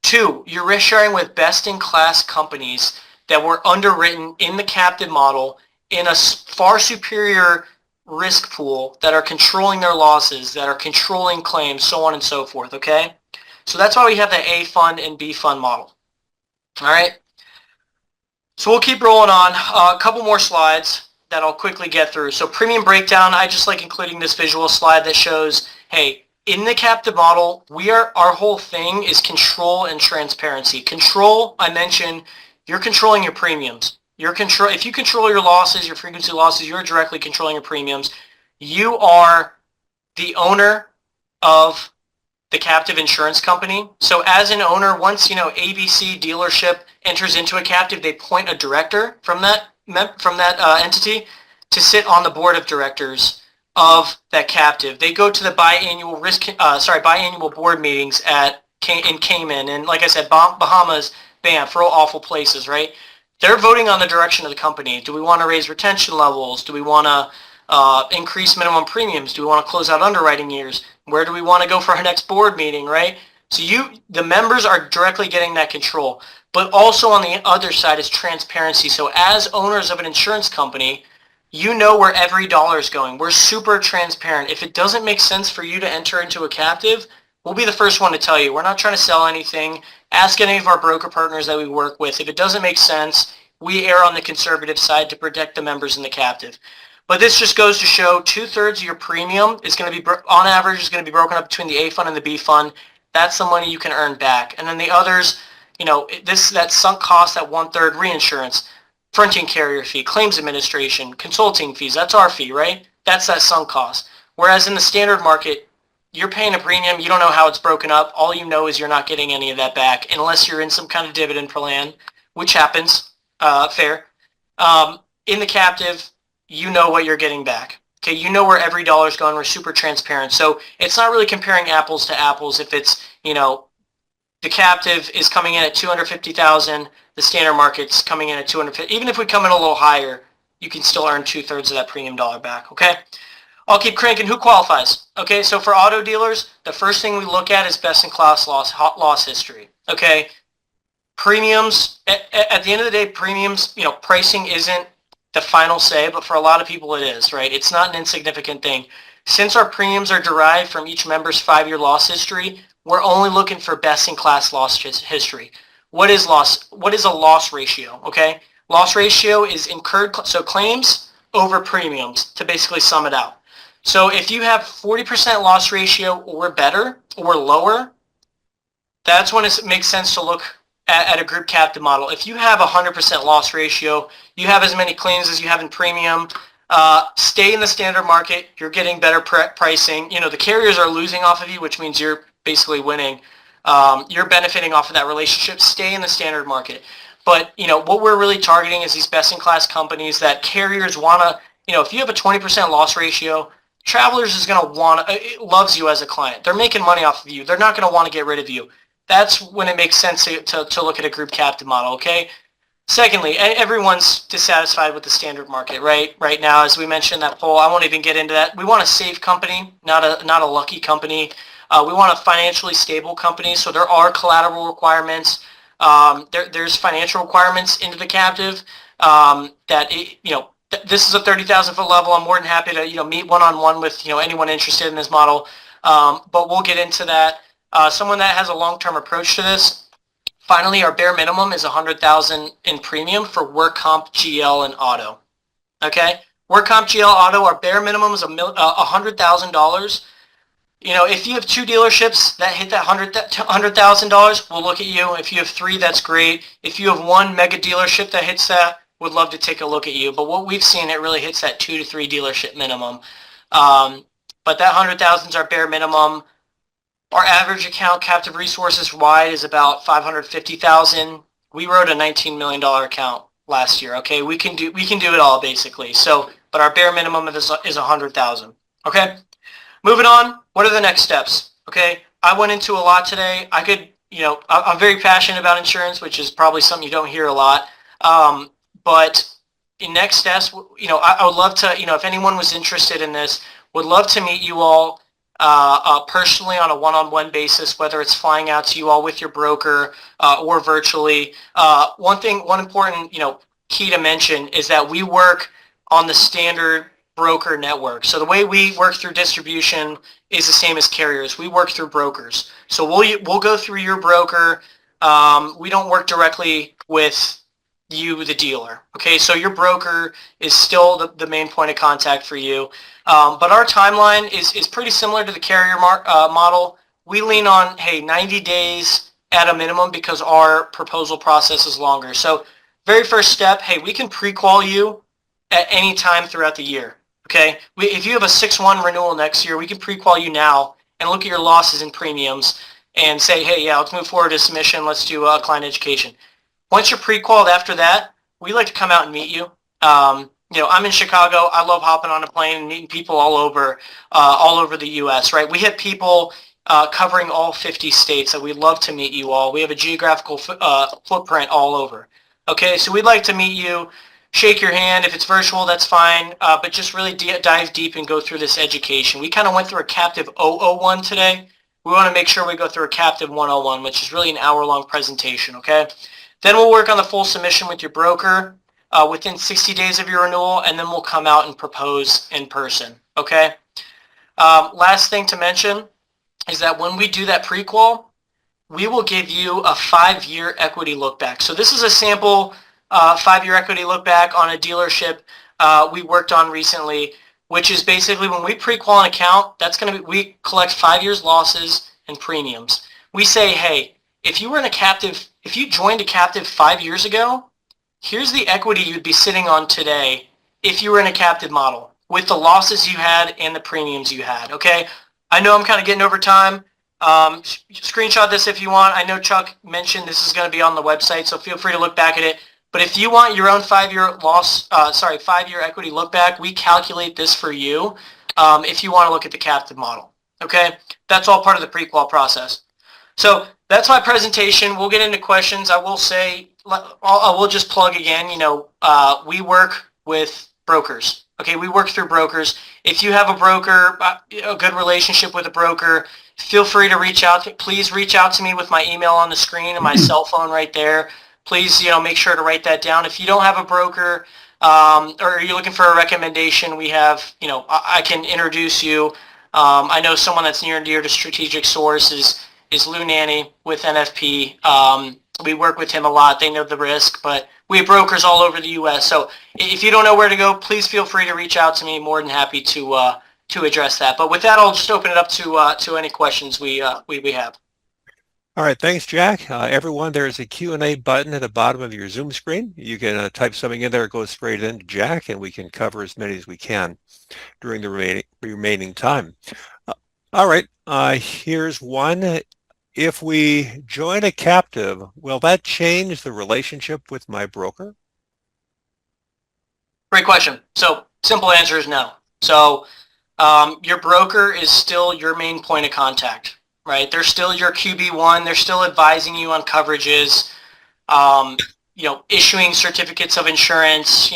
2, you're risk sharing with best-in-class companies that were underwritten in the captive model in a far superior risk pool that are controlling their losses, that are controlling claims, so on and so forth, okay? So that's why we have the A fund and B fund model. All right? So we'll keep rolling on. A couple more slides that I'll quickly get through. So premium breakdown, I just like including this visual slide that shows, hey, in the captive model, our whole thing is control and transparency. Control, I mentioned, you're controlling your premiums. If you control your losses, your frequency losses, you're directly controlling your premiums. You are the owner of the captive insurance company. So as an owner, once ABC dealership enters into a captive, they appoint a director from that entity to sit on the board of directors of that captive. They go to the biannual board meetings in Cayman, and like I said, Bahamas, Banff, real awful places, right? They're voting on the direction of the company. Do we want to raise retention levels? Do we want to increase minimum premiums? Do we want to close out underwriting years? Where do we want to go for our next board meeting, right? So the members are directly getting that control. But also on the other side is transparency. So as owners of an insurance company, you know where every dollar is going. We're super transparent. If it doesn't make sense for you to enter into a captive, we'll be the first one to tell you. We're not trying to sell anything. Ask any of our broker partners that we work with. If it doesn't make sense, we err on the conservative side to protect the members in the captive. But this just goes to show 2/3 of your premium is going to be, on average, is going to be broken up between the A fund and the B fund. That's the money you can earn back. And then the others, that sunk cost, that 1/3 reinsurance, fronting carrier fee, claims administration, consulting fees, that's our fee, right? That's that sunk cost. Whereas in the standard market, you're paying a premium, you don't know how it's broken up. All you know is you're not getting any of that back unless you're in some kind of dividend plan, which happens, fair. In the captive, you know what you're getting back. Okay, you know where every dollar is going. We're super transparent. So it's not really comparing apples to apples if it's, the captive is coming in at 250,000, the standard market's coming in at 250. Even if we come in a little higher, you can still earn 2/3 of that premium dollar back, okay? I'll keep cranking. Who qualifies? Okay, so for auto dealers, the first thing we look at is best-in-class loss history, okay? Premiums, at the end of the day, premiums, pricing isn't the final say, but for a lot of people it is, right? It's not an insignificant thing. Since our premiums are derived from each member's 5-year loss history, we're only looking for best-in-class loss history. What is a loss ratio, okay? Loss ratio is incurred, so claims over premiums, to basically sum it out. So if you have 40% loss ratio or better or lower, that's when it makes sense to look at a group captive model. If you have 100% loss ratio, you have as many claims as you have in premium, stay in the standard market, you're getting better pricing. The carriers are losing off of you, which means you're basically winning. You're benefiting off of that relationship. Stay in the standard market. But, what we're really targeting is these best-in-class companies that carriers want to, if you have a 20% loss ratio, Travelers is going to loves you as a client. They're making money off of you. They're not going to want to get rid of you. That's when it makes sense to look at a group captive model, okay? Secondly, everyone's dissatisfied with the standard market, right? Right now, as we mentioned in that poll, I won't even get into that. We want a safe company, not a lucky company. We want a financially stable company, so there are collateral requirements. There's financial requirements into the captive this is a 30,000 foot level. I'm more than happy to meet one-on-one with anyone interested in this model, but we'll get into that. Someone that has a long-term approach to this. Finally, our bare minimum is 100,000 in premium for work comp, GL, and auto. Okay, work comp, GL, auto. Our bare minimum is $100,000. If you have 2 dealerships that hit that $100,000, we'll look at you. If you have 3, that's great. If you have 1 mega dealership that hits that, would love to take a look at you. But what we've seen, it really hits that 2 to 3 dealership minimum. But that 100,000 is our bare minimum. Our average account, CaptiveResources wide, is about 550,000. We wrote a $19 million account last year. Okay, we can do it all basically. So, but our bare minimum is 100,000. Okay, moving on. What are the next steps? Okay, I went into a lot today. I'm very passionate about insurance, which is probably something you don't hear a lot. But in next steps, I would love to, if anyone was interested in this, would love to meet you all personally on a one-on-one basis, whether it's flying out to you all with your broker or virtually. One important, key to mention is that we work on the standard broker network. So the way we work through distribution is the same as carriers. We work through brokers. So we'll go through your broker. We don't work directly with you, the dealer. Okay, so your broker is still the main point of contact for you. But our timeline is pretty similar to the carrier model. We lean on, 90 days at a minimum because our proposal process is longer. So very first step, we can pre-qual you at any time throughout the year. Okay, if you have a 6/1 renewal next year, we can pre-qual you now and look at your losses and premiums and say, let's move forward to submission. Let's do client education. Once you're pre-qualified after that, we like to come out and meet you. I'm in Chicago. I love hopping on a plane and meeting people all over the U.S., right? We have people covering all 50 states that we'd love to meet you all. We have a geographical footprint all over. Okay, so we'd like to meet you, shake your hand. If it's virtual, that's fine, but just really dive deep and go through this education. We kind of went through a Captive 001 today. We want to make sure we go through a Captive 101, which is really an hour-long presentation, okay? Then we'll work on the full submission with your broker within 60 days of your renewal, and then we'll come out and propose in person, okay? Last thing to mention is that when we do that pre-qual, we will give you a 5-year equity look back. So this is a sample 5-year equity look back on a dealership we worked on recently, which is basically when we pre-qual an account, we collect 5 years losses and premiums. We say, if you joined a captive 5 years ago, here's the equity you'd be sitting on today if you were in a captive model with the losses you had and the premiums you had, okay? I know I'm kind of getting over time. Screenshot this if you want. I know Chuck mentioned this is going to be on the website, so feel free to look back at it. But if you want your own 5-year equity look back, we calculate this for you if you want to look at the captive model. Okay, that's all part of the pre-qual process. So that's my presentation. We'll get into questions. I will say, I will just plug again, we work with brokers. Okay, we work through brokers. If you have a broker, a good relationship with a broker, feel free to reach out. Please reach out to me with my email on the screen and my cell phone right there. Please, make sure to write that down. If you don't have a broker or you're looking for a recommendation, we have, I can introduce you. I know someone that's near and dear to StrategicSource is Lou Nanny with NFP. We work with him a lot. They know the risk, but we have brokers all over the U.S. So if you don't know where to go, please feel free to reach out to me. More than happy to address that. But with that, I'll just open it up to any questions we have. All right, thanks, Jack. Everyone, there's a Q&A button at the bottom of your Zoom screen. You can type something in there, it goes straight into Jack, and we can cover as many as we can during the remaining time. All right, here's one. If we join a captive, will that change the relationship with my broker? Great question. So simple answer is no. So your broker is still your main point of contact, right? They're still your QB1. They're still advising you on coverages, issuing certificates of insurance,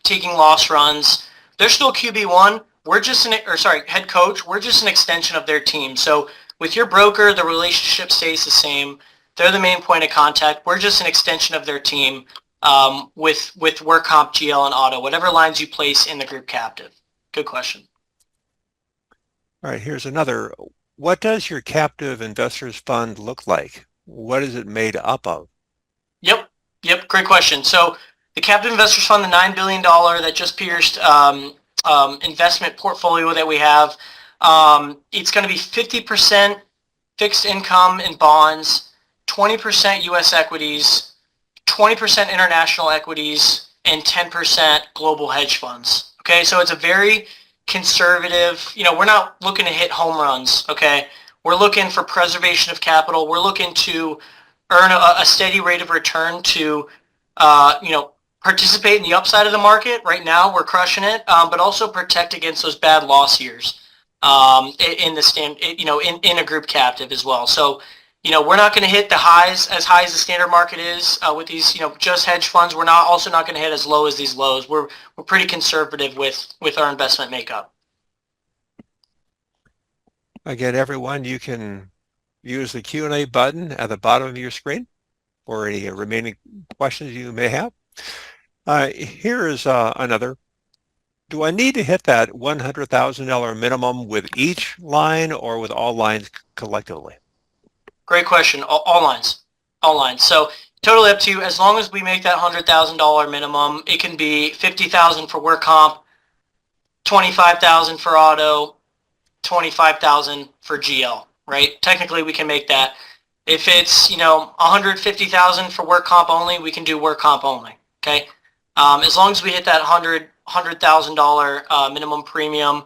taking loss runs. They're still QB1. We're just head coach. We're just an extension of their team. So with your broker, the relationship stays the same. They're the main point of contact. We're just an extension of their team with work comp, GL, and auto, whatever lines you place in the group captive. Good question. All right, here's another. What does your captive investors fund look like? What is it made up of? Yep, great question. So the captive investors fund, the $9 billion that just pierced investment portfolio that we have, it's going to be 50% fixed income and bonds, 20% U.S. equities, 20% international equities, and 10% global hedge funds. Okay, so it's a very conservative, we're not looking to hit home runs, okay? We're looking for preservation of capital. We're looking to earn a steady rate of return to, participate in the upside of the market. Right now, we're crushing it, but also protect against those bad loss years in a group captive as well. So, we're not going to hit the highs as high as the standard market is with these, just hedge funds. We're also not going to hit as low as these lows. We're pretty conservative with our investment makeup. Again, everyone, you can use the Q&A button at the bottom of your screen for any remaining questions you may have. Here is another. Do I need to hit that $100,000 minimum with each line or with all lines collectively? Great question. All lines. So totally up to you. As long as we make that $100,000 minimum, it can be $50,000 for work comp, $25,000 for auto, $25,000 for GL, right? Technically, we can make that. If it's, $150,000 for work comp only, we can do work comp only, okay? As long as we hit that $100,000 minimum premium,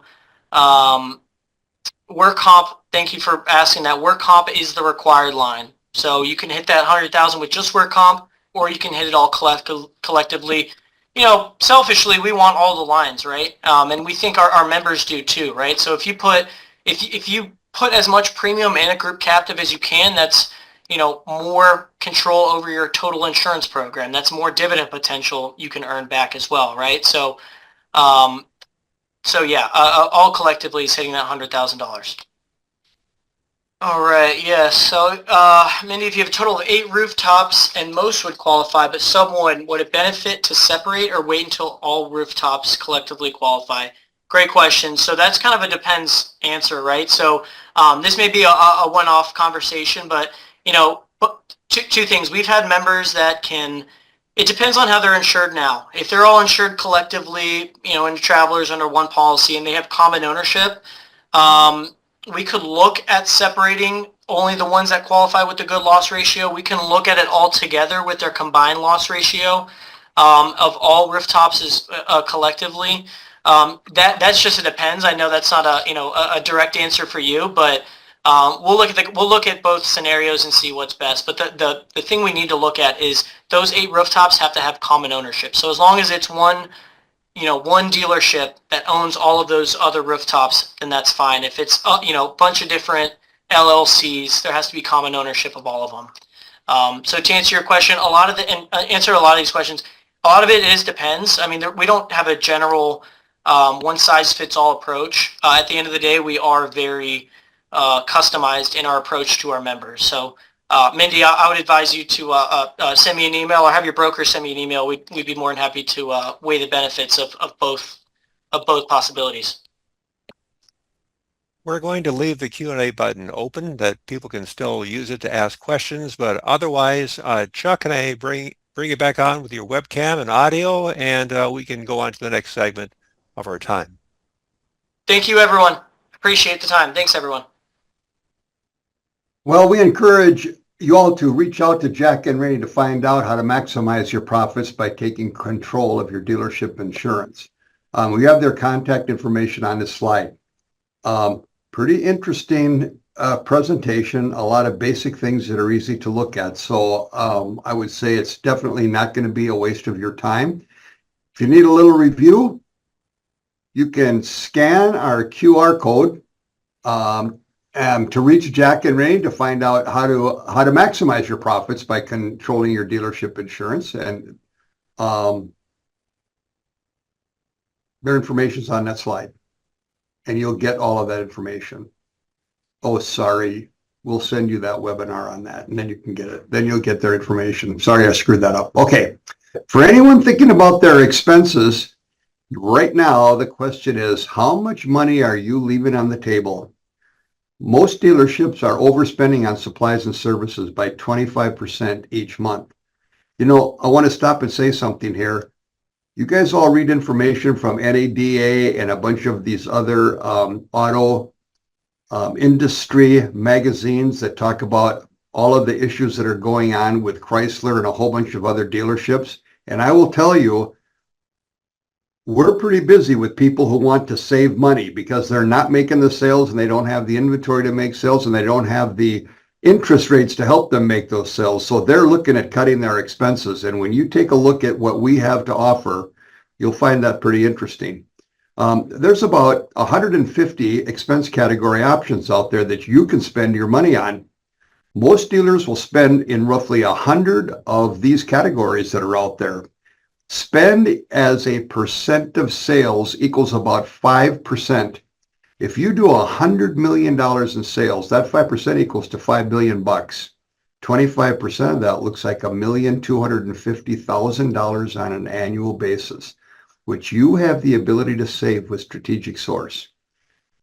work comp, thank you for asking that. Work comp is the required line. So you can hit that $100,000 with just work comp, or you can hit it all collectively. Selfishly, we want all the lines, right? And we think our members do too, right? So if you put as much premium in a group captive as you can, that's more control over your total insurance program. That's more dividend potential you can earn back as well, right? So yeah, all collectively is hitting that $100,000. All right, yes. So many of you have a total of 8 rooftops, and most would qualify, but some wouldn't. Would it benefit to separate or wait until all rooftops collectively qualify? Great question. So that's kind of a depends answer, right? So this may be a one-off conversation, but two things. We've had members that can. It depends on how they're insured now. If they're all insured collectively, and travelers under one policy, and they have common ownership, we could look at separating only the ones that qualify with the good loss ratio. We can look at it all together with their combined loss ratio of all rooftops collectively. That's just, it depends. I know that's not a direct answer for you, but we'll look at both scenarios and see what's best. But the thing we need to look at is those 8 rooftops have to have common ownership. So as long as it's one dealership that owns all of those other rooftops, then that's fine. If it's a bunch of different LLCs, there has to be common ownership of all of them. So to answer your question, answer a lot of these questions, a lot of it depends. I mean, we don't have a general one-size-fits-all approach. At the end of the day, we are very customized in our approach to our members. So, Mindy, I would advise you to send me an email or have your broker send me an email. We'd be more than happy to weigh the benefits of both possibilities. We're going to leave the Q&A button open that people can still use it to ask questions, but otherwise, Chuck, can I bring you back on with your webcam and audio, and we can go on to the next segment of our time. Thank you, everyone. Appreciate the time. Thanks, everyone. Well, we encourage you all to reach out to Jack and Ray to find out how to maximize your profits by taking control of your dealership insurance. We have their contact information on this slide. Pretty interesting presentation, a lot of basic things that are easy to look at. So I would say it's definitely not going to be a waste of your time. If you need a little review, you can scan our QR code to reach Jack and Ray to find out how to maximize your profits by controlling your dealership insurance. And their information's on that slide, and you'll get all of that information. Oh, sorry, we'll send you that webinar on that, and then you can get it. Then you'll get their information. Sorry, I screwed that up. Okay, for anyone thinking about their expenses, right now the question is, how much money are you leaving on the table? Most dealerships are overspending on supplies and services by 25% each month. I want to stop and say something here. You guys all read information from NADA and a bunch of these other auto industry magazines that talk about all of the issues that are going on with Chrysler and a whole bunch of other dealerships. And I will tell you, we're pretty busy with people who want to save money because they're not making the sales and they don't have the inventory to make sales and they don't have the interest rates to help them make those sales. So they're looking at cutting their expenses. And when you take a look at what we have to offer, you'll find that pretty interesting. There's about 150 expense category options out there that you can spend your money on. Most dealers will spend in roughly 100 of these categories that are out there. Spend as a percent of sales equals about 5%. If you do $100 million in sales, that 5% equals to $5 billion bucks. 25% of that looks like $1,250,000 on an annual basis, which you have the ability to save with StrategicSource.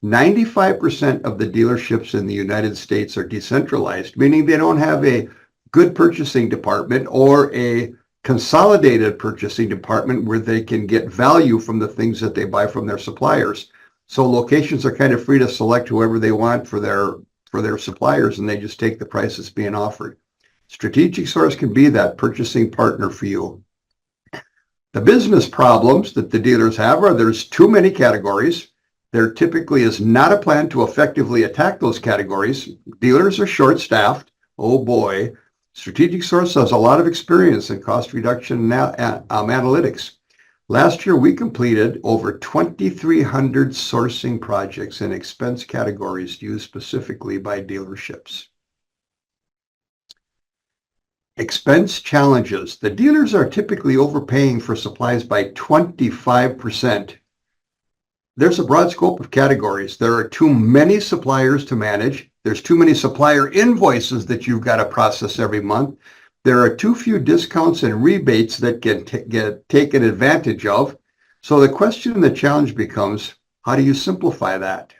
95% of the dealerships in the United States are decentralized, meaning they don't have a good purchasing department or a consolidated purchasing department where they can get value from the things that they buy from their suppliers. So locations are kind of free to select whoever they want for their suppliers, and they just take the price that's being offered. StrategicSource can be that purchasing partner for you. The business problems that the dealers have are there's too many categories. There typically is not a plan to effectively attack those categories. Dealers are short-staffed. Oh boy. StrategicSource has a lot of experience in cost reduction analytics. Last year, we completed over 2,300 sourcing projects in expense categories used specifically by dealerships. Expense challenges. The dealers are typically overpaying for supplies by 25%. There's a broad scope of categories. There are too many suppliers to manage. There's too many supplier invoices that you've got to process every month. There are too few discounts and rebates that get taken advantage of. So the question and the challenge becomes, how do you simplify that?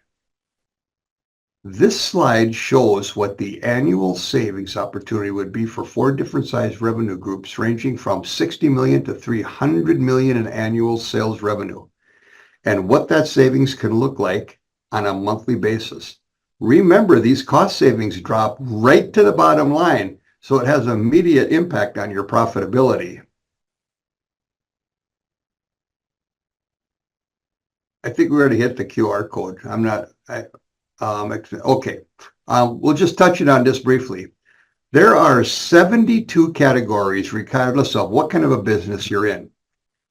This slide shows what the annual savings opportunity would be for 4 different size revenue groups ranging from 60 million to 300 million in annual sales revenue, and what that savings can look like on a monthly basis. Remember, these cost savings drop right to the bottom line, so it has immediate impact on your profitability. I think we already hit the QR code. I'm not, okay. We'll just touch it on this briefly. There are 72 categories regardless of what kind of a business you're in.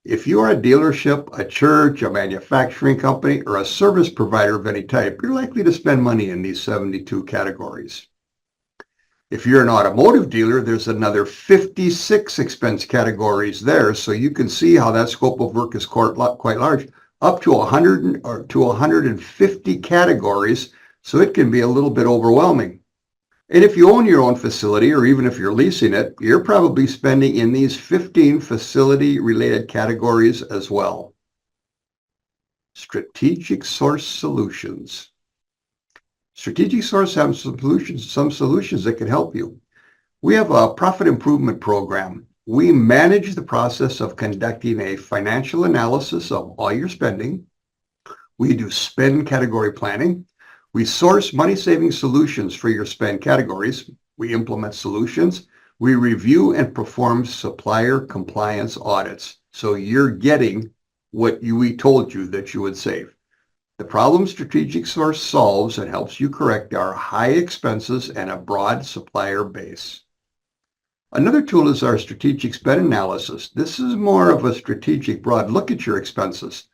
If you are a dealership, a church, a manufacturing company, or a service provider of any type, you're likely to spend money in these 72 categories. If you're an automotive dealer, there's another 56 expense categories there, so you can see how that scope of work is quite large, up to 100 or to 150 categories, so it can be a little bit overwhelming. And if you own your own facility, or even if you're leasing it, you're probably spending in these 15 facility-related categories as well. Strategic Source Solutions. StrategicSource has some solutions that can help you. We have a profit improvement program. We manage the process of conducting a financial analysis of all your spending. We do spend category planning. We source money-saving solutions for your spend categories. We implement solutions. We review and perform supplier compliance audits. So you're getting what we told you that you would save. The problems StrategicSource solves and helps you correct are high expenses and a broad supplier base. Another tool is our strategic spend analysis. This is more of a strategic broad look at your expenses.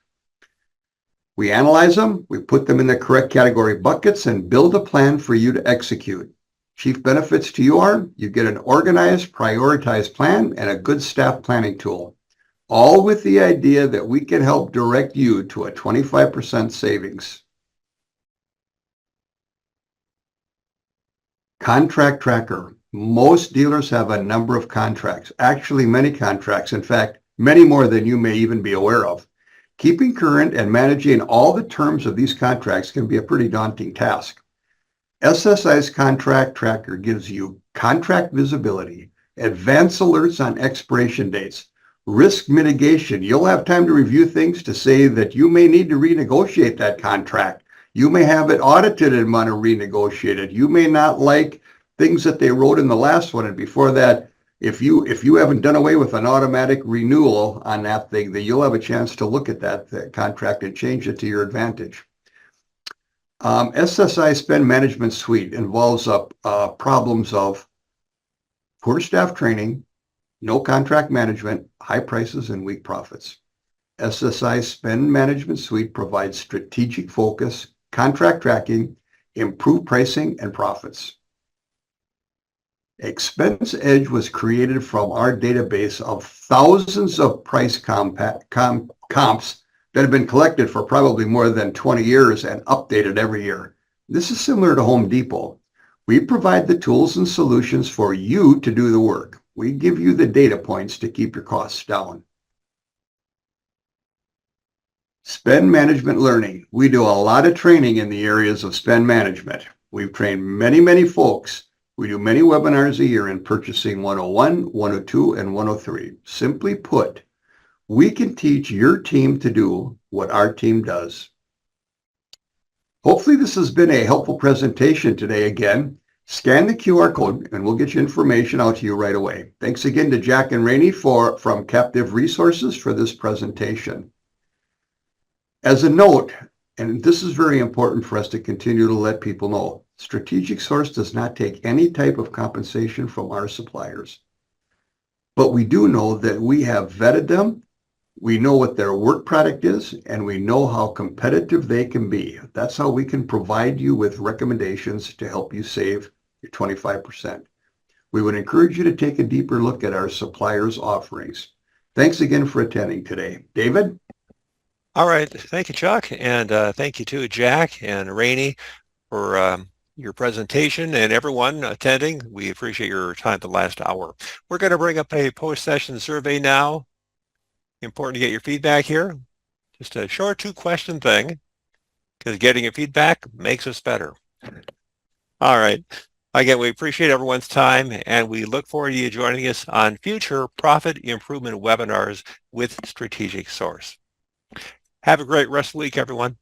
We analyze them, we put them in the correct category buckets, and build a plan for you to execute. Chief benefits to you are you get an organized, prioritized plan and a good staff planning tool, all with the idea that we can help direct you to a 25% savings. Contract tracker. Most dealers have a number of contracts, actually many contracts, in fact, many more than you may even be aware of. Keeping current and managing all the terms of these contracts can be a pretty daunting task. SSI's contract tracker gives you contract visibility, advance alerts on expiration dates, risk mitigation. You'll have time to review things to say that you may need to renegotiate that contract. You may have it audited and want to renegotiate it. You may not like things that they wrote in the last one, and before that, if you haven't done away with an automatic renewal on that thing, then you'll have a chance to look at that contract and change it to your advantage. SSI Spend Management Suite involves problems of poor staff training, no contract management, high prices, and weak profits. SSI Spend Management Suite provides strategic focus, contract tracking, improved pricing, and profits. Expense Edge was created from our database of thousands of price comps that have been collected for probably more than 20 years and updated every year. This is similar to Home Depot. We provide the tools and solutions for you to do the work. We give you the data points to keep your costs down. Spend management learning. We do a lot of training in the areas of spend management. We've trained many folks. We do many webinars a year in Purchasing 101, 102, and 103. Simply put, we can teach your team to do what our team does. Hopefully this has been a helpful presentation today again. Scan the QR code and we'll get you information out to you right away. Thanks again to Jack and Rainey from CaptiveResources for this presentation. As a note, and this is very important for us to continue to let people know, StrategicSource does not take any type of compensation from our suppliers. But we do know that we have vetted them, we know what their work product is, and we know how competitive they can be. That's how we can provide you with recommendations to help you save your 25%. We would encourage you to take a deeper look at our suppliers' offerings. Thanks again for attending today. David? All right. Thank you, Chuck. And thank you to Jack and Rainey for your presentation, and everyone attending. We appreciate your time the last hour. We're going to bring up a post-session survey now. Important to get your feedback here. Just a short 2-question thing, because getting your feedback makes us better. All right. Again, we appreciate everyone's time, and we look forward to you joining us on future profit improvement webinars with StrategicSource. Have a great rest of the week, everyone.